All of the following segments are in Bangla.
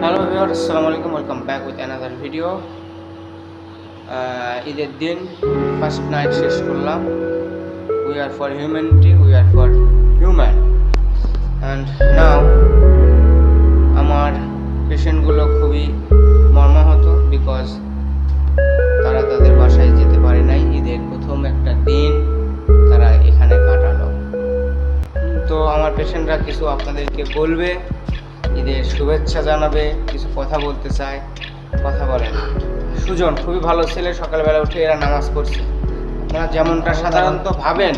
হ্যালো ভিউয়ার্স, আসসালামু আলাইকুম। Welcome back with another video. ঈদের দিন ফার্স্ট নাইট শেষ করলাম। We are for humanity, we are for human. And now আমার পেশেন্টগুলো খুবই মর্মাহত, বিকজ তারা তাদের বাসায় যেতে পারে নাই। ঈদের প্রথম একটা দিন তারা এখানে কাটালো। তো আমার পেশেন্টরা কিছু আপনাদেরকে বলবে, ঈদের শুভেচ্ছা জানাবে, কিছু কথা বলতে চায়। কথা বলেন। সুজন খুবই ভালো ছেলে, সকালবেলা উঠে এরা নামাজ পড়ছে। আপনারা যেমনটা সাধারণত ভাবেন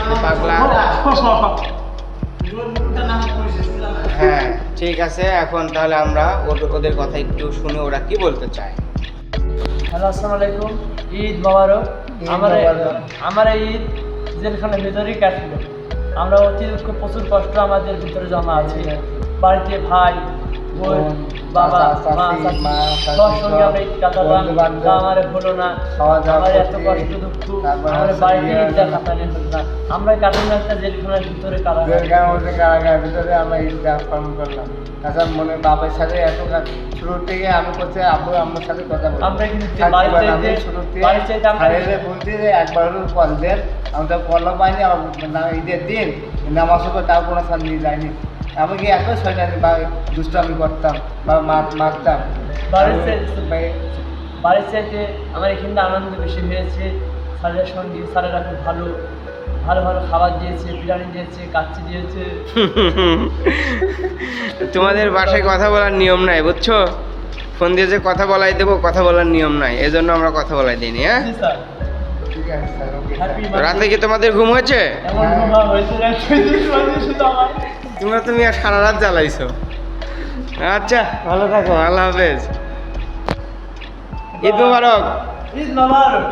যে পাগলা, হ্যাঁ ঠিক আছে। এখন তাহলে আমরা ওদের কথা একটু শুনে ওরা কি বলতে চায়। হ্যালো, আসসালামু আলাইকুম। ঈদ মোবারক। আমার এই ঈদ জেলখানার ভিতরেই কাটলো। আমরা অতি দুঃখ, প্রচুর কষ্ট আমাদের ভিতরে জমা আছে। বাড়িতে ভাই, বোন, বাবা, মা, সবার সঙ্গে আমরা ঈদ কাটালাম। আমার হলো না, আমার এত কষ্ট দুঃখ, আমার বাড়িতে ঈদটা কাটানো হলো না। আমরা কাটানো একটা জেলখানার ভিতরে কারাগারের ভিতরে আমরা ঈদটা পালন করলাম। তাছাড়া মনে বাবার সাথে এত শুরু থেকে আমি করছি, আব্বু আম্মুর সাথে কথা বলি। আমরা কিন্তু বলছি যে একবার হলেও কল দেন। আমি তো কলও পাইনি, আমার ঈদের দিন নামাজ পড়ে তাও কোনো সাল নিয়ে যায়নি। আমি কি এত শয়তানি বা দুষ্ট আমি করতাম বা মারতাম। বাড়ির চাইতে আমার এখানে আনন্দ বেশি হয়েছে। স্যারের সঙ্গে স্যারেরা খুব ভালো ভালো ভালো খাবার দিয়েছে, বিরিয়ানি দিয়েছে, কাচ্চি দিয়েছে। তোমাদের বাসায় কথা বলার নিয়ম নাই, বুঝছো? ফোন দিয়ে যে কথা বলাই দেবো, কথা বলার নিয়ম নাই, এজন্য আমরা কথা বলাই দিইনি। হ্যাঁ, ঠিক আছে স্যার, ওকে। রাতে কি তোমাদের ঘুম হয়েছে? তোমরা তুমি আর সারা রাত জ্বালাইছো। আচ্ছা, ভালো থাকো, আল্লাহ হাফেজ। ঈদ মোবারক। ঈদ মোবারক।